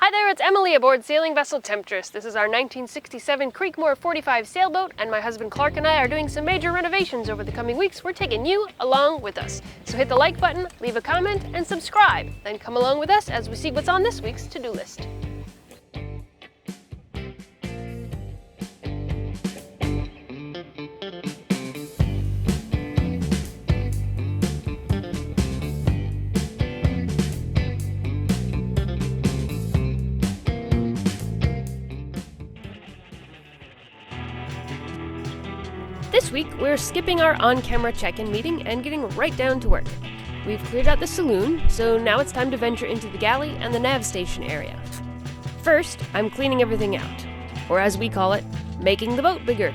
Hi there, it's Emily aboard sailing vessel Temptress. This is our 1967 Creekmore 45 sailboat, and my husband Clark and I are doing some major renovations over the coming weeks. We're taking you along with us. So hit the like button, leave a comment, and subscribe. Then come along with us as we see what's on this week's to-do list. This week, we're skipping our on-camera check-in meeting and getting right down to work. We've cleared out the saloon, so now it's time to venture into the Galley and the Nav Station area. First, I'm cleaning everything out, or as we call it, making the boat bigger.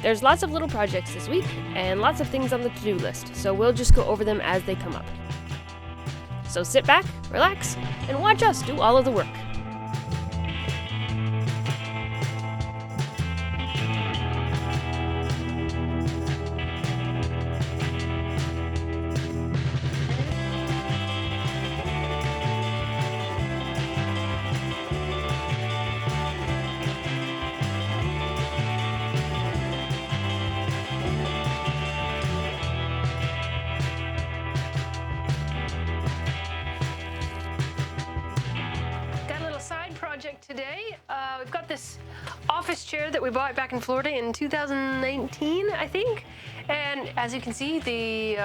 There's lots of little projects this week, and lots of things on the to-do list, so we'll just go over them as they come up. So sit back, relax, and watch us do all of the work. Today, we've got this office chair that we bought back in Florida in 2019, I think. And as you can see, the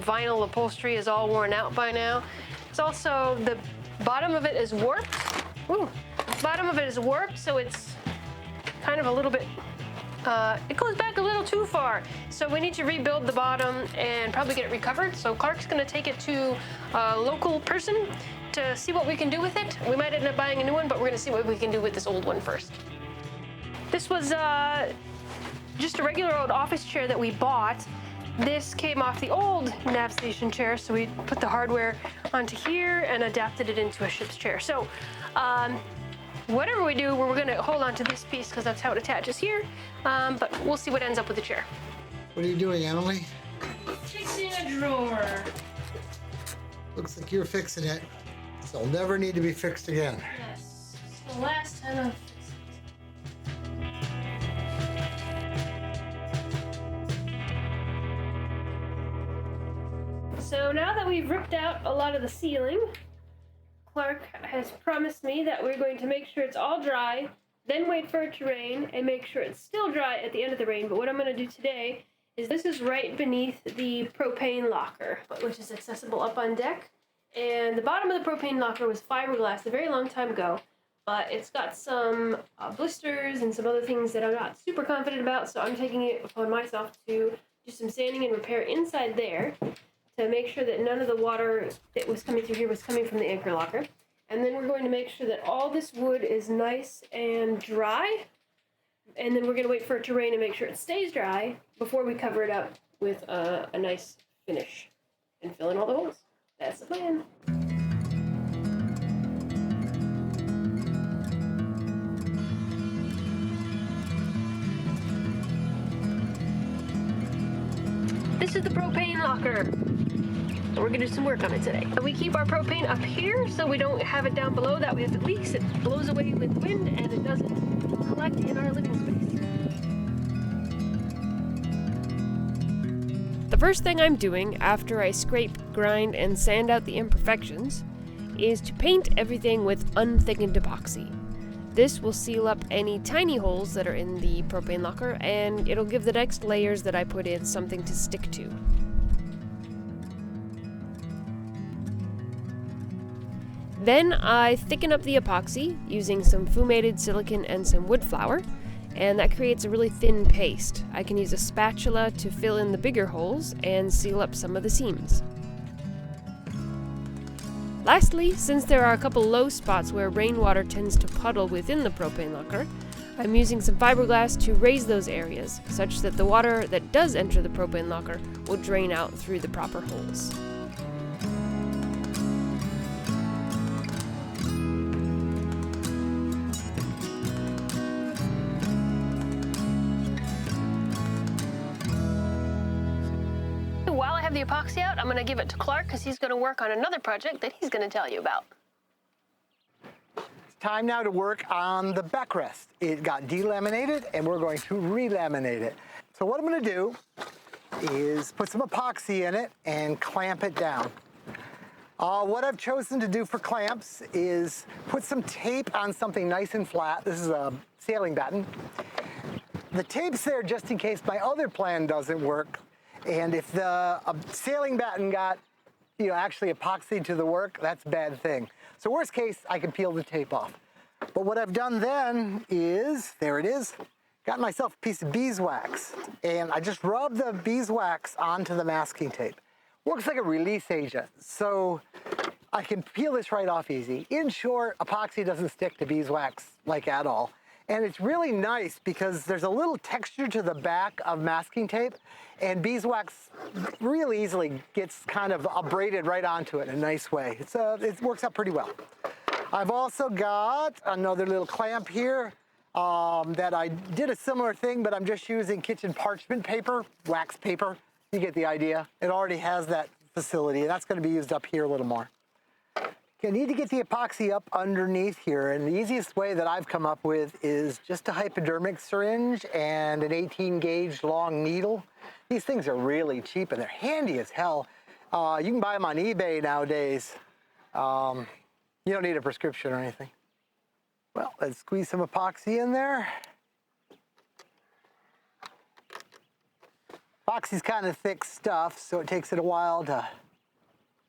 vinyl upholstery is all worn out by now. It's also, the bottom of it is warped. Ooh, the bottom of it is warped, so it's kind of a little bit, it goes back a little too far. So we need to rebuild the bottom and probably get it recovered. So Clark's gonna take it to a local person to see what we can do with it. We might end up buying a new one, but we're gonna see what we can do with this old one first. This was just a regular old office chair that we bought. This came off the old Nav Station Chair, so we put the hardware onto here and adapted it into a ship's chair. So whatever we do, we're gonna hold on to this piece because that's how it attaches here, but we'll see what ends up with the chair. What are you doing, Emily? Fixing a drawer. Looks like you're fixing it. So it'll never need to be fixed again. Yes, it's the last time I've fixed it. So now that we've ripped out a lot of the ceiling, Clark has promised me that we're going to make sure it's all dry, then wait for it to rain, and make sure it's still dry at the end of the rain. But what I'm going to do today is this is right beneath the propane locker, which is accessible up on deck. And the bottom of the propane locker was fiberglass a very long time ago, but it's got some blisters and some other things that I'm not super confident about, so I'm taking it upon myself to do some sanding and repair inside there to make sure that none of the water that was coming through here was coming from the anchor locker. And then we're going to make sure that all this wood is nice and dry, and then we're going to wait for it to rain and make sure it stays dry before we cover it up with a nice finish and fill in all the holes. That's the plan. This is the propane locker. And we're gonna do some work on it today. We keep our propane up here so we don't have it down below. That way if it leaks, it blows away with the wind and it doesn't collect in our living space. The first thing I'm doing after I scrape, grind, and sand out the imperfections is to paint everything with unthickened epoxy. This will seal up any tiny holes that are in the propane locker, and it'll give the next layers that I put in something to stick to. Then I thicken up the epoxy using some fumated silicone and some wood flour, and that creates a really thin paste. I can use a spatula to fill in the bigger holes and seal up some of the seams. Lastly, since there are a couple low spots where rainwater tends to puddle within the propane locker, I'm using some fiberglass to raise those areas, such that the water that does enter the propane locker will drain out through the proper holes. While I have the epoxy out, I'm going to give it to Clark because he's going to work on another project that he's going to tell you about. time now to work on the backrest. It got delaminated and we're going to re-laminate it. So what I'm gonna do is put some epoxy in it and clamp it down. What I've chosen to do for clamps is put some tape on something nice and flat. This is a sailing batten. The tape's there just in case my other plan doesn't work. And if the sailing batten got, actually epoxied to the work, that's a bad thing. So worst case, I can peel the tape off. But what I've done then is, there it is, got myself a piece of beeswax. And I just rubbed the beeswax onto the masking tape. Works like a release agent, so I can peel this right off easy. In short, epoxy doesn't stick to beeswax like at all. And it's really nice because there's a little texture to the back of masking tape, and beeswax really easily gets kind of abraded right onto it in a nice way. It works out pretty well. I've also got another little clamp here that I did a similar thing, but I'm just using kitchen parchment paper, wax paper. You get the idea. It already has that facility, and that's going to be used up here a little more. You need to get the epoxy up underneath here, and the easiest way that I've come up with is just a hypodermic syringe and an 18 gauge long needle. These things are really cheap and they're handy as hell. You can buy them on eBay nowadays. You don't need a prescription or anything. Well, let's squeeze some epoxy in there. Epoxy's kind of thick stuff, so it takes it a while to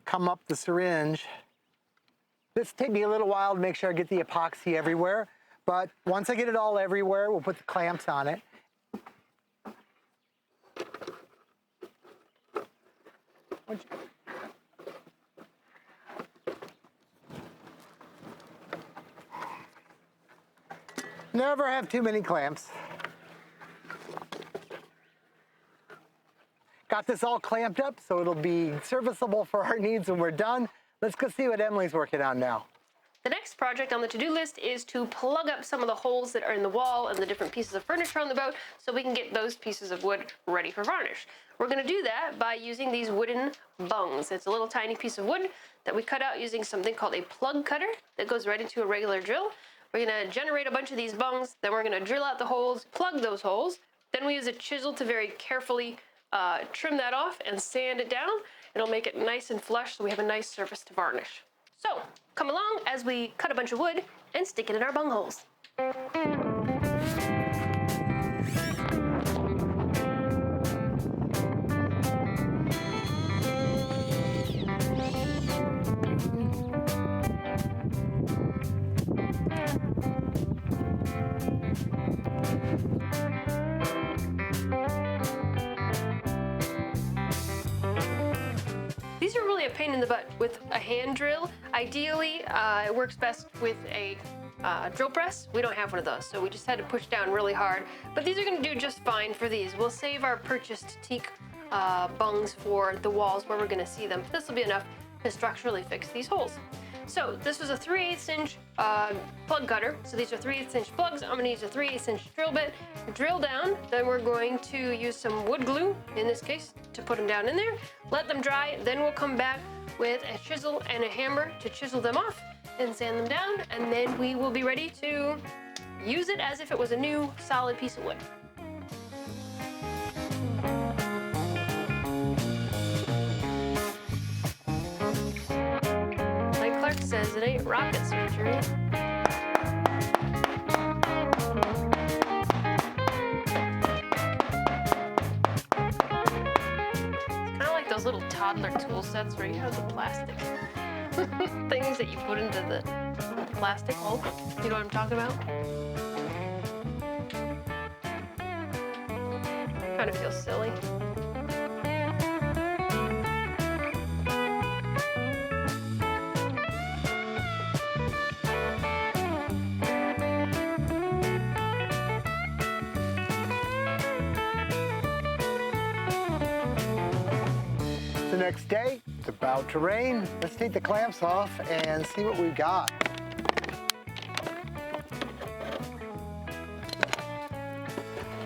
come up the syringe. This will take me a little while to make sure I get the epoxy everywhere, but once I get it all everywhere, we'll put the clamps on it. Never have too many clamps. Got this all clamped up so it'll be serviceable for our needs when we're done. Let's go see what Emily's working on now. The next project on the to-do list is to plug up some of the holes that are in the wall and the different pieces of furniture on the boat so we can get those pieces of wood ready for varnish. We're going to do that by using these wooden bungs. It's a little tiny piece of wood that we cut out using something called a plug cutter that goes right into a regular drill. We're going to generate a bunch of these bungs, then we're going to drill out the holes, plug those holes, then we use a chisel to very carefully trim that off and sand it down. It'll make it nice and flush so we have a nice surface to varnish. So come along as we cut a bunch of wood and stick it in our bung holes. These are really a pain in the butt with a hand drill. Ideally, it works best with a drill press. We don't have one of those, so we just had to push down really hard. But these are going to do just fine for these. We'll save our purchased teak bungs for the walls where we're going to see them. This will be enough to structurally fix these holes. So this was a 3/8 inch plug cutter. So these are 3/8 inch plugs. I'm going to use a 3/8 inch drill bit. Drill down. Then we're going to use some wood glue, in this case, to put them down in there. Let them dry. Then we'll come back with a chisel and a hammer to chisel them off and sand them down. And then we will be ready to use it as if it was a new solid piece of wood. Clark says it ain't rocket surgery. It's kind of like those little toddler tool sets where you have the plastic things that you put into the plastic hole. You know what I'm talking about? Kind of feels silly. The next day, it's about to rain. Let's take the clamps off and see what we've got.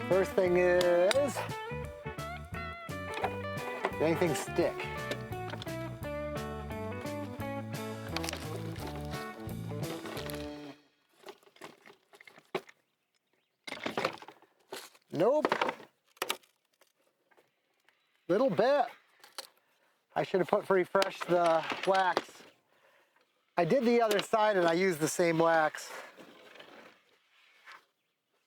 First thing is, did anything stick? Nope. Little bit. I should have refreshed the wax. I did the other side and I used the same wax.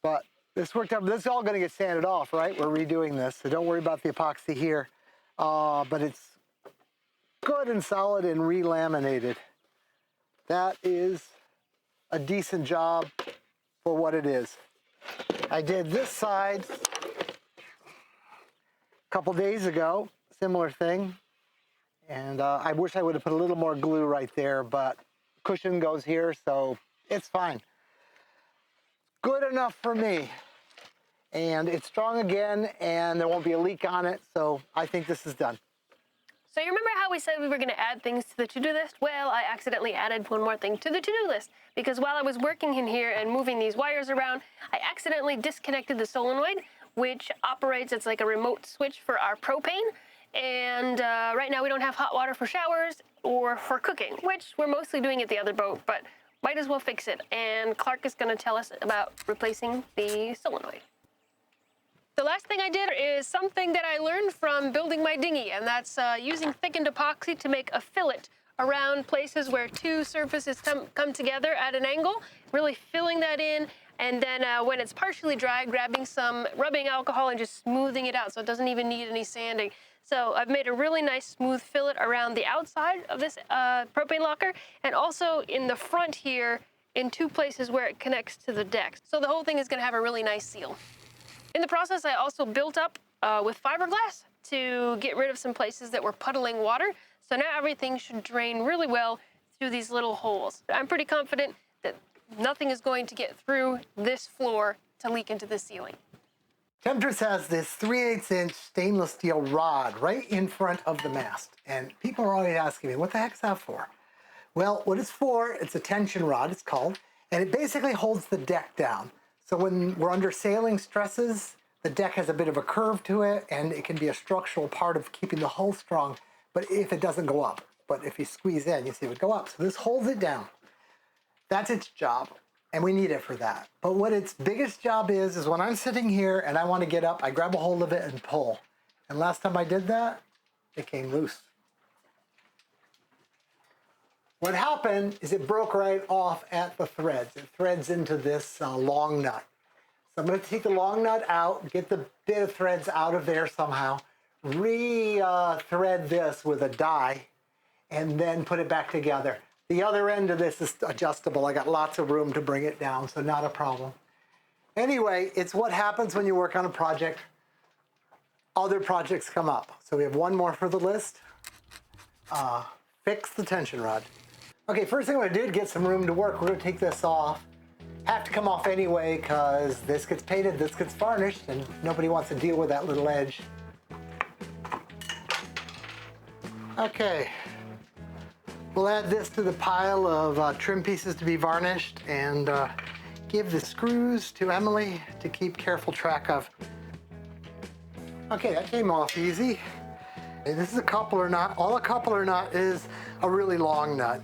But this worked out. This is all going to get sanded off, right? We're redoing this, so don't worry about the epoxy here. But it's good and solid and re-laminated. That is a decent job for what it is. I did this side a couple days ago, similar thing. And I wish I would have put a little more glue right there, but cushion goes here, so it's fine. Good enough for me. And it's strong again, and there won't be a leak on it, so I think this is done. So you remember how we said we were going to add things to the to-do list? Well, I accidentally added one more thing to the to-do list because while I was working in here and moving these wires around, I accidentally disconnected the solenoid, which operates, it's like a remote switch for our propane. And right now we don't have hot water for showers or for cooking, which we're mostly doing at the other boat, but might as well fix it. And Clark is going to tell us about replacing the solenoid. The last thing I did is something that I learned from building my dinghy, and that's using thickened epoxy to make a fillet around places where two surfaces come together at an angle, really filling that in, and then when it's partially dry, grabbing some rubbing alcohol and just smoothing it out so it doesn't even need any sanding. So I've made a really nice smooth fillet around the outside of this propane locker, and also in the front here in two places where it connects to the deck. So the whole thing is going to have a really nice seal. In the process, I also built up with fiberglass to get rid of some places that were puddling water. So now everything should drain really well through these little holes. I'm pretty confident that nothing is going to get through this floor to leak into the ceiling. Temptress has this 3/8" stainless steel rod right in front of the mast. And people are always asking me, what the heck is that for? Well, what it's for, it's a tension rod, it's called, and it basically holds the deck down. So when we're under sailing stresses, the deck has a bit of a curve to it, and it can be a structural part of keeping the hull strong, but if it doesn't go up. But if you squeeze in, you see it would go up. So this holds it down. That's its job, and we need it for that. But what its biggest job is when I'm sitting here and I want to get up, I grab a hold of it and pull. And last time I did that, it came loose. What happened is it broke right off at the threads. It threads into this long nut. So I'm going to take the long nut out, get the bit of threads out of there somehow, re-thread this with a die, and then put it back together. The other end of this is adjustable. I got lots of room to bring it down, so not a problem. Anyway, it's what happens when you work on a project. Other projects come up. So we have one more for the list. Fix the tension rod. Okay, first thing I'm going to do to get some room to work, we're going to take this off. Have to come off anyway because this gets painted, this gets varnished, and nobody wants to deal with that little edge. Okay, we'll add this to the pile of trim pieces to be varnished and give the screws to Emily to keep careful track of. Okay, that came off easy. This is a coupler nut. All a coupler nut is a really long nut.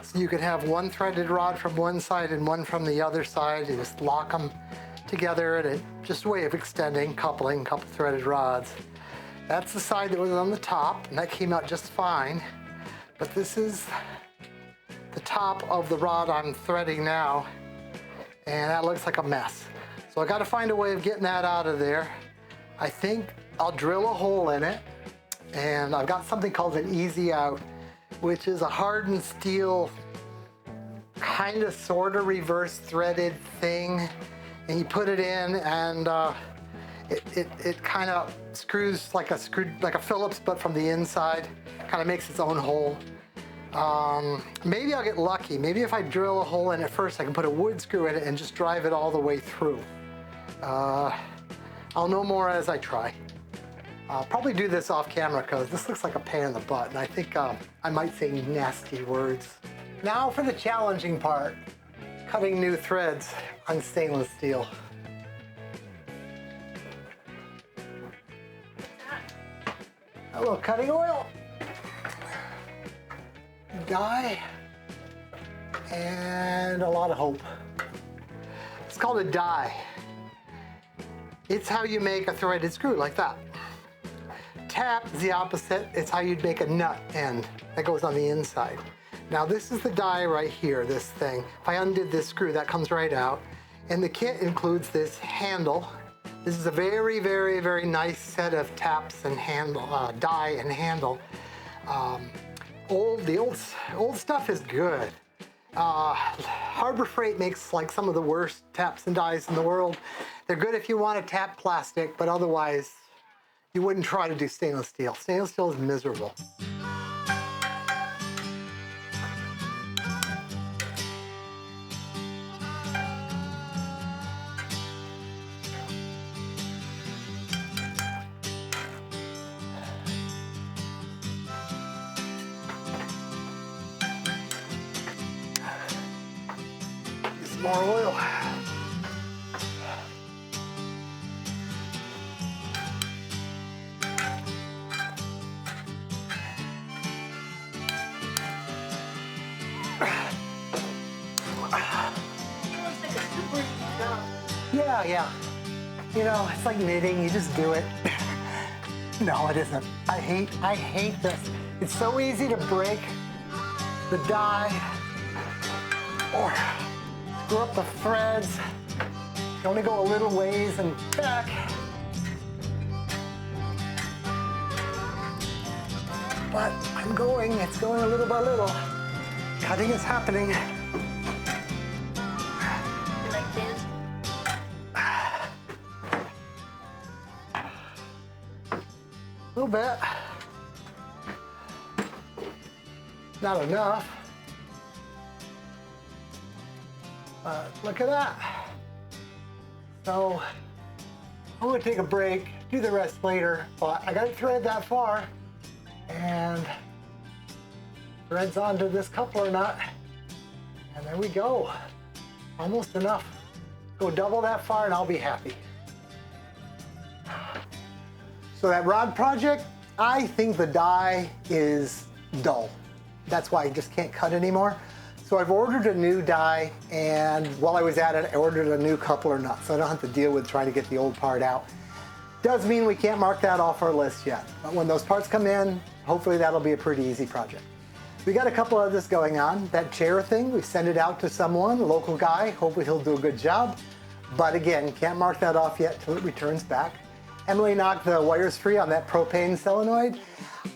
So you could have one threaded rod from one side and one from the other side. You just lock them together, and it's just a way of extending, coupling a couple threaded rods. That's the side that was on the top, and that came out just fine. But this is the top of the rod I'm threading now, and that looks like a mess. So I got to find a way of getting that out of there. I think I'll drill a hole in it, and I've got something called an easy out, which is a hardened steel kind of sort of reverse threaded thing, and you put it in, and it kind of screws like a Phillips, but from the inside, kind of makes its own hole. Maybe I'll get lucky. Maybe if I drill a hole in it first, I can put a wood screw in it and just drive it all the way through. I'll know more as I try. I'll probably do this off camera because this looks like a pain in the butt, and I think I might say nasty words. Now for the challenging part, cutting new threads on stainless steel. A little cutting oil, die, and a lot of hope. It's called a die. It's how you make a threaded screw, like that. Tap is the opposite. It's how you'd make a nut end that goes on the inside. Now this is the die right here, this thing. If I undid this screw, that comes right out. And the kit includes this handle. This is a very, very, very nice set of taps and handle, die and handle. The old stuff is good. Harbor Freight makes like some of the worst taps and dies in the world. They're good if you want to tap plastic, but otherwise you wouldn't try to do stainless steel. Stainless steel is miserable. More oil. Yeah. You know, it's like knitting, you just do it. No, it isn't. I hate this. It's so easy to break the die or screw up the threads. You only go a little ways and back. But it's going a little by little. Cutting is happening. You like this? A little bit. Not enough. Look at that. So I'm gonna take a break, do the rest later, but I got it thread that far and threads onto this coupler nut. And there we go. Almost enough. Go double that far and I'll be happy. So that rod project, I think the die is dull. That's why I just can't cut anymore. So I've ordered a new die, and while I was at it, I ordered a new coupler nut, so I don't have to deal with trying to get the old part out. Does mean we can't mark that off our list yet, but when those parts come in, hopefully that'll be a pretty easy project. We got a couple of this going on. That chair thing, we send it out to someone, a local guy, hopefully he'll do a good job. But again, can't mark that off yet till it returns back. Emily knocked the wires free on that propane solenoid.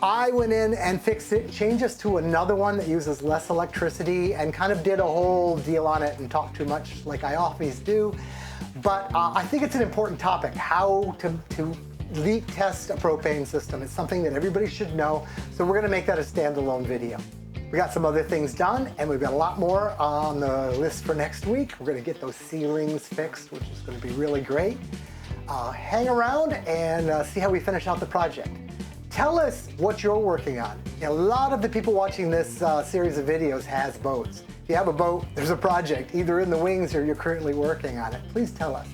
I went in and fixed it, changed us to another one that uses less electricity, and kind of did a whole deal on it and talked too much like I always do. But I think it's an important topic, how to leak test a propane system. It's something that everybody should know, so we're gonna make that a standalone video. We got some other things done, and we've got a lot more on the list for next week. We're gonna get those ceilings fixed, which is gonna be really great. Hang around and see how we finish out the project. Tell us what you're working on. A lot of the people watching this series of videos has boats. If you have a boat, there's a project, either in the wings or you're currently working on it. Please tell us.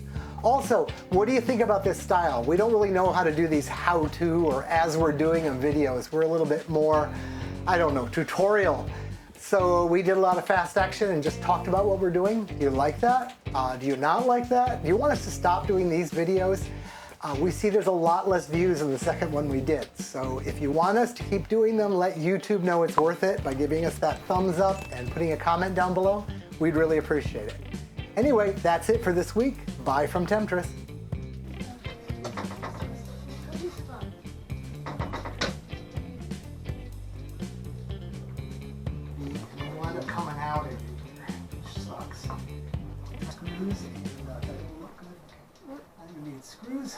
Also, what do you think about this style? We don't really know how to do these how-to or as we're doing them videos. We're a little bit more, I don't know, tutorial. So we did a lot of fast action and just talked about what we're doing. Do you like that? Do you not like that? Do you want us to stop doing these videos? We see there's a lot less views than the second one we did. So if you want us to keep doing them, let YouTube know it's worth it by giving us that thumbs up and putting a comment down below. We'd really appreciate it. Anyway, that's it for this week. Bye from Temptress. Wind up coming out in here. Sucks. Screws. That doesn't look good. I think we need screws.